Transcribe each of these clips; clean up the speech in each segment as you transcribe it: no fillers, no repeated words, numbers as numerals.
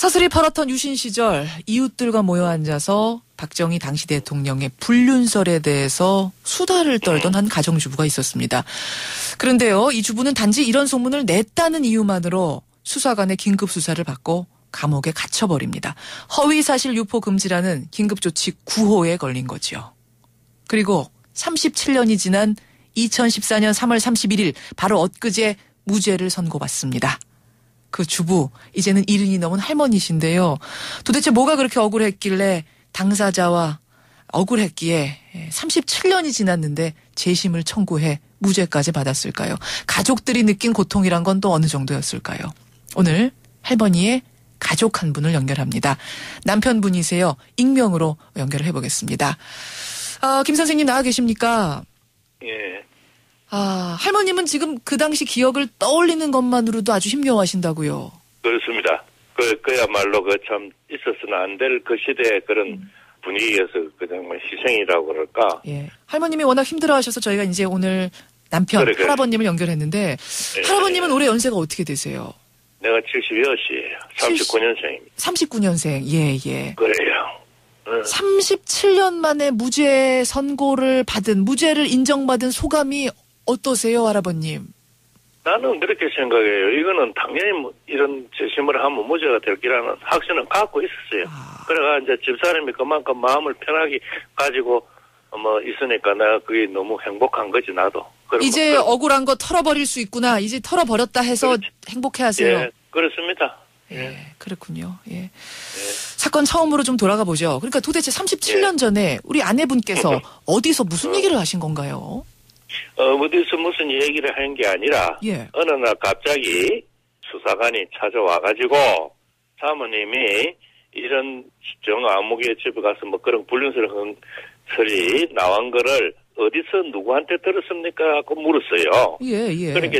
사슬이 팔았던 유신 시절 이웃들과 모여 앉아서 박정희 당시 대통령의 불륜설에 대해서 수다를 떨던 한 가정주부가 있었습니다. 그런데요, 이 주부는 단지 이런 소문을 냈다는 이유만으로 수사관의 긴급 수사를 받고 감옥에 갇혀버립니다. 허위사실 유포 금지라는 긴급조치 9호에 걸린 거죠. 그리고 37년이 지난 2014년 3월 31일 바로 엊그제 무죄를 선고받습니다. 그 주부, 이제는 70이 넘은 할머니신데요. 도대체 뭐가 그렇게 억울했길래 당사자와 억울했기에 37년이 지났는데 재심을 청구해 무죄까지 받았을까요? 가족들이 느낀 고통이란 건 또 어느 정도였을까요? 오늘 할머니의 가족 한 분을 연결합니다. 남편분이세요. 익명으로 연결을 해보겠습니다. 김 선생님 나와 계십니까? 예. 할머님은 지금 그 당시 기억을 떠올리는 것만으로도 아주 힘겨워하신다고요. 그렇습니다. 그야말로 참 있었으나 안 될 그 시대의 그런 분위기에서 정말 희생이라고 그럴까. 예. 할머님이 워낙 힘들어하셔서 저희가 이제 오늘 남편, 그래. 할아버님을 연결했는데, 할아버님은 올해 연세가 어떻게 되세요? 내가 76이에요. 39년생입니다. 39년생, 예. 그래요. 37년 만에 무죄 선고를 받은, 무죄를 인정받은 소감이 어떠세요, 할아버님? 나는 그렇게 생각해요. 이거는 당연히 이런 재심을 하면 무죄가 될 거라는 확신은 갖고 있었어요. 그래가 이제 집사람이 그만큼 마음을 편하게 가지고 있으니까 내가 그게 너무 행복한 거지, 나도. 이제 억울한 거 털어버릴 수 있구나. 이제 털어버렸다 해서 그렇지. 행복해하세요. 예, 그렇습니다. 예, 그렇군요. 예. 사건 처음으로 좀 돌아가 보죠. 그러니까 도대체 37년 전에 우리 아내분께서 어디서 무슨 얘기를 하신 건가요? 어디서 무슨 얘기를 한 게 아니라 어느 날 갑자기 수사관이 찾아와가지고 사모님이 이런 정아무개 집에 가서 그런 불륜설이 나온 거를 어디서 누구한테 들었습니까? 하고 물었어요. 예. 그러니까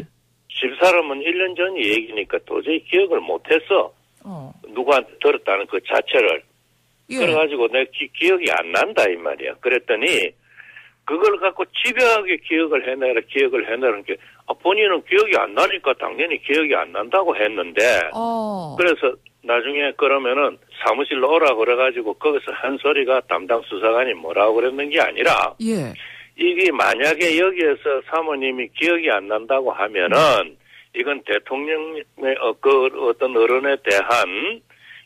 집사람은 1년 전 얘기니까 도저히 기억을 못했어. 누구한테 들었다는 그 자체를. 그래가지고 내 기억이 안 난다 이 말이야. 그랬더니 그걸 갖고 집요하게 기억을 해내라는 게 본인은 기억이 안 나니까 당연히 기억이 안 난다고 했는데 그래서 나중에 그러면은 사무실로 오라 그래가지고 거기서 한 소리가 담당 수사관이 뭐라고 그랬는 게 아니라 이게 만약에 여기에서 사모님이 기억이 안 난다고 하면은 이건 대통령의 어떤 어른에 대한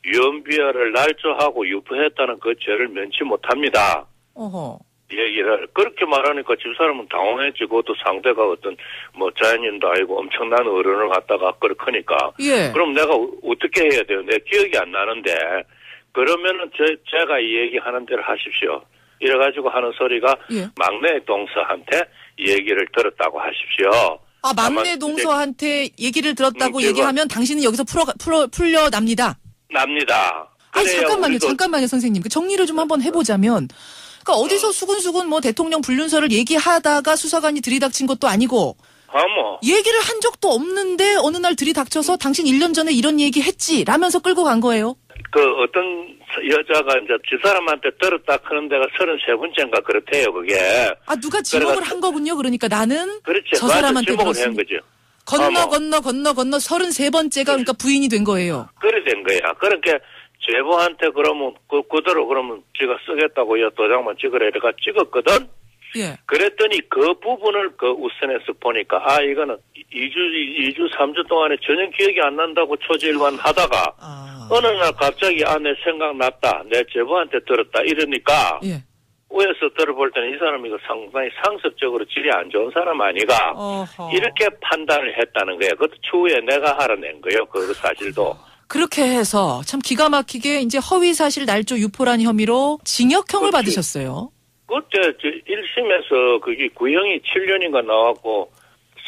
유언비어를 날조하고 유포했다는 그 죄를 면치 못합니다. 얘기를 그렇게 말하니까 집사람은 당황했지. 그것도 상대가 어떤 자연인도 아니고 엄청난 어른을 갖다가 그렇게니까. 그럼 내가 어떻게 해야 돼요? 내 기억이 안 나는데 그러면은 제가 이 얘기하는 대로 하십시오. 이래가지고 하는 소리가 막내 동서한테 얘기를 들었다고 하십시오. 막내 동서한테 얘기를 들었다고 얘기하면 당신은 여기서 풀려납니다. 납니다. 잠깐만요, 선생님. 그 정리를 좀 한번 해보자면, 그러니까 어디서 수근수근 대통령 불륜설을 얘기하다가 수사관이 들이닥친 것도 아니고, 얘기를 한 적도 없는데 어느 날 들이닥쳐서 당신 1년 전에 이런 얘기 했지 라면서 끌고 간 거예요. 어떤 여자가 이제 집사람한테 들었다 하는 데가 33번째인가 그렇대요, 그게. 누가 지목을 한 거군요. 그러니까 나는 그렇지, 저 사람한테 들었으니. 건너 33번째가 그러니까 부인이 된 거예요. 그래 된 거야. 그러니까 제보한테 그러면 그대로 그러면 지가 쓰겠다고 도장만 찍으라 이래가 찍었거든. 그랬더니 그 부분을 우선해서 보니까 이거는 2주 3주 동안에 전혀 기억이 안 난다고 초지일관 하다가 어느 날 갑자기 내 생각났다. 내 제보한테 들었다 이러니까 위에서 들어볼 때는 이 사람이 상당히 상습적으로 질이 안 좋은 사람 아니가 이렇게 판단을 했다는 거야. 그것도 추후에 내가 알아낸 거예요. 그 사실도. 그렇게 해서 참 기가 막히게 이제 허위사실 날조 유포란 혐의로 징역형을 받으셨어요. 그때 1심에서 그게 구형이 7년인가 나왔고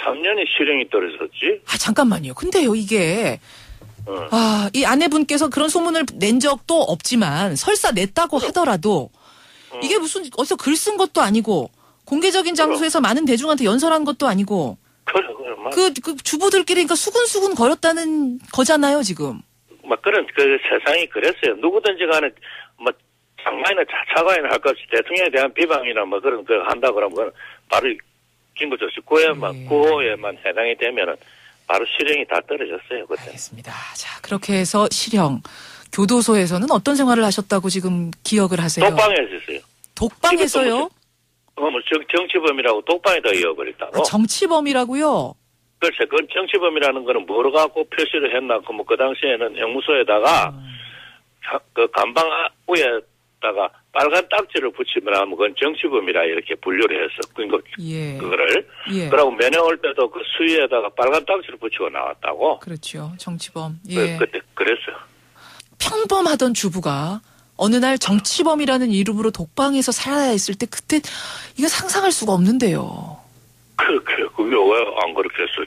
3년의 실형이 떨어졌지. 잠깐만요. 근데요, 이게 이 아내분께서 그런 소문을 낸 적도 없지만 설사 냈다고 하더라도 이게 무슨 어디서 글 쓴 것도 아니고 공개적인 장소에서 많은 대중한테 연설한 것도 아니고 그 주부들끼리 그러니까 수근수근 거렸다는 거잖아요, 지금. 그런 세상이 그랬어요. 누구든지 간에 장관이나 차관이나 할 것 없이 대통령에 대한 비방이나 그런 거 한다 그러면 바로 긴급조치 구호에만 해당이 되면은 바로 실형이 다 떨어졌어요. 그때. 알겠습니다. 자, 그렇게 해서 실형. 교도소에서는 어떤 생활을 하셨다고 지금 기억을 하세요? 독방에 있었어요. 독방에서요? 정치범이라고 독방에다 이어버렸다고. 아, 정치범이라고요? 글쎄, 그건 정치범이라는 거는 뭐로 갖고 표시를 했나, 그 당시에는 형무소에다가, 그 간방 위에다가 빨간 딱지를 붙이면 하면 그건 정치범이라 이렇게 분류를 했어. 예. 그거를. 예. 그러고 면회 올 때도 그 수위에다가 빨간 딱지를 붙이고 나왔다고. 그렇죠. 정치범. 예. 그때 그랬어요. 평범하던 주부가 어느 날 정치범이라는 이름으로 독방에서 살아야 했을 때 그때 이거 상상할 수가 없는데요. 그게 왜 안 그렇게 했어?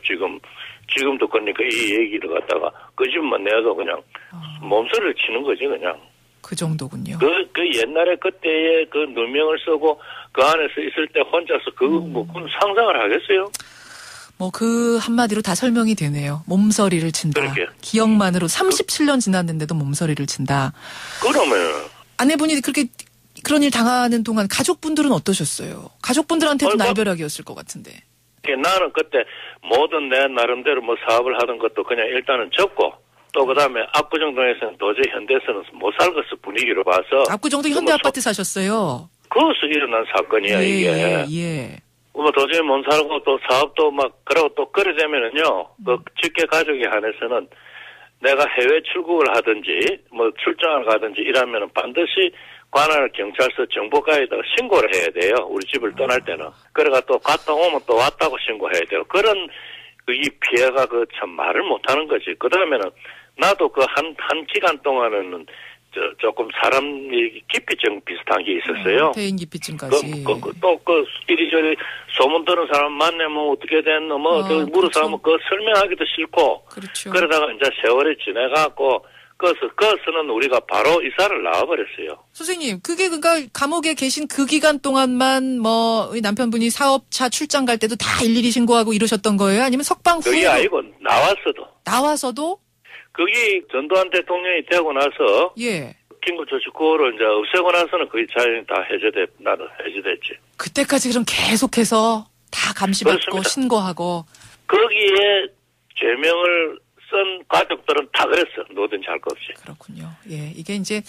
지금도 그러니까 이 얘기를 갖다가 그 집만 내도 그냥 몸소리를 치는 거지 그냥. 그 정도군요. 그 옛날에 그때의 그 누명을 쓰고 그 안에서 있을 때 혼자서 그건 상상을 하겠어요? 뭐 그 한마디로 다 설명이 되네요. 몸서리를 친다. 그러게요. 기억만으로 37년 지났는데도 몸서리를 친다. 그러면 아내분이 그런 일 당하는 동안 가족분들은 어떠셨어요? 가족분들한테도 날벼락이었을 것 같은데. 나는 그때 모든 내 나름대로 뭐 사업을 하던 것도 그냥 일단은 접고 또 그다음에 압구정동에서는 도저히 현대에서는 못 살겠어 분위기로 봐서. 압구정동 현대아파트 사셨어요? 거기서 일어난 사건이야 이게. 예. 뭐 도저히 못 살고 또 사업도 막 그러고 또 그래 되면은요. 그 직계 가족에 한해서는 내가 해외 출국을 하든지 뭐 출장을 가든지 이러면은 반드시 관할 경찰서 정보과에다가 신고를 해야 돼요. 우리 집을 떠날 때는. 그래가 또 갔다 오면 또 왔다고 신고해야 돼요. 그런 이 피해가 참 말을 못하는 거지. 그 다음에는 나도 그 한 기간 동안은 조금 사람이 기피증 비슷한 게 있었어요. 대인 기피증까지. 또 이리저리 소문 들은 사람 만나면 어떻게 됐노, 물어서 하면 그거 설명하기도 싫고. 그렇죠. 그러다가 이제 세월이 지나가고, 그것은 우리가 바로 이사를 나와버렸어요. 선생님, 그게 그러니까 감옥에 계신 그 기간 동안만 우리 남편분이 사업차 출장 갈 때도 다 일일이 신고하고 이러셨던 거예요? 아니면 석방 후에? 그게 아니고, 나와서도? 거기 전두환 대통령이 되고 나서 예. 긴급조치구호를 이제 없애고 나서는 거의 자연히 다 나도 해제됐지. 그때까지 그럼 계속해서 다 감시받고 그렇습니다. 신고하고. 거기에 죄명을 쓴 가족들은 다 그랬어. 뭐든지 할 거 없이. 그렇군요. 예, 이게 이제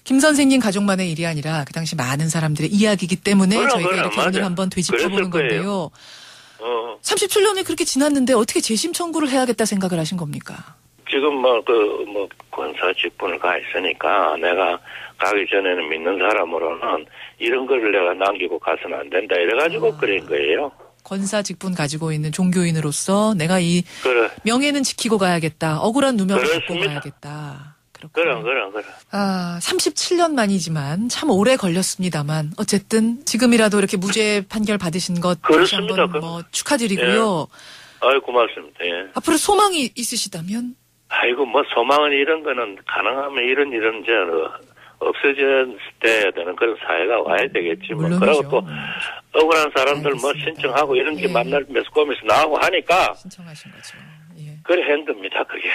김 선생님 가족만의 일이 아니라 그 당시 많은 사람들의 이야기이기 때문에 저희가 이렇게 맞아. 오늘 한번 되짚어보는 건데요. 37년이 그렇게 지났는데 어떻게 재심 청구를 해야겠다 생각을 하신 겁니까? 지금 권사 직분을 가 있으니까 내가 가기 전에는 믿는 사람으로는 이런 거를 내가 남기고 가서는 안 된다. 이래가지고 그런 거예요. 권사 직분 가지고 있는 종교인으로서 내가 이 명예는 지키고 가야겠다. 억울한 누명을 갖고 가야겠다. 그럼. 37년 만이지만 참 오래 걸렸습니다만 어쨌든 지금이라도 이렇게 무죄 판결 받으신 것 다시 한번 축하드리고요. 예. 아유 고맙습니다. 예. 앞으로 소망이 있으시다면? 아이고 소망은 이런 거는 가능하면 이런 이제 없어져야 되는 그런 사회가 와야 되겠지. 그리고 또 억울한 사람들 알겠습니다. 신청하고 이런 게 만날 매스컴에서 나오고 하니까 신청하신 거죠. 예. 그래 힘듭니다 그게.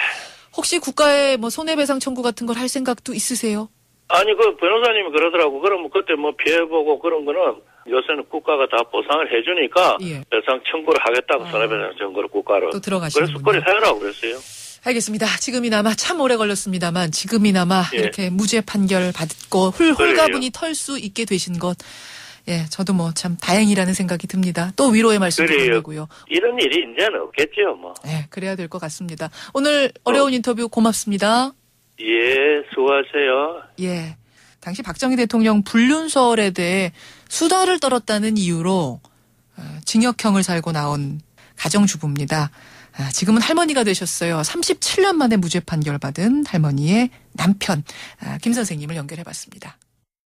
혹시 국가에 손해배상 청구 같은 걸 할 생각도 있으세요? 아니 변호사님이 그러더라고. 그럼 그때 피해보고 그런 거는 요새는 국가가 다 보상을 해주니까 배상 청구를 하겠다고 손해배상 청구를 국가로. 또 들어가시는군요. 그래서 그래 해라고 그랬어요. 알겠습니다. 지금이나마 참 오래 걸렸습니다만 지금이나마 이렇게 무죄 판결 받고 홀가분히 털 수 있게 되신 것, 저도 참 다행이라는 생각이 듭니다. 또 위로의 말씀 드리고요. 이런 일이 이제는 없겠죠, 그래야 될 것 같습니다. 오늘 어려운 인터뷰 고맙습니다. 예, 수고하세요. 예, 당시 박정희 대통령 불륜설에 대해 수다를 떨었다는 이유로 징역형을 살고 나온 가정주부입니다. 지금은 할머니가 되셨어요. 37년 만에 무죄 판결 받은 할머니의 남편 김 선생님을 연결해봤습니다.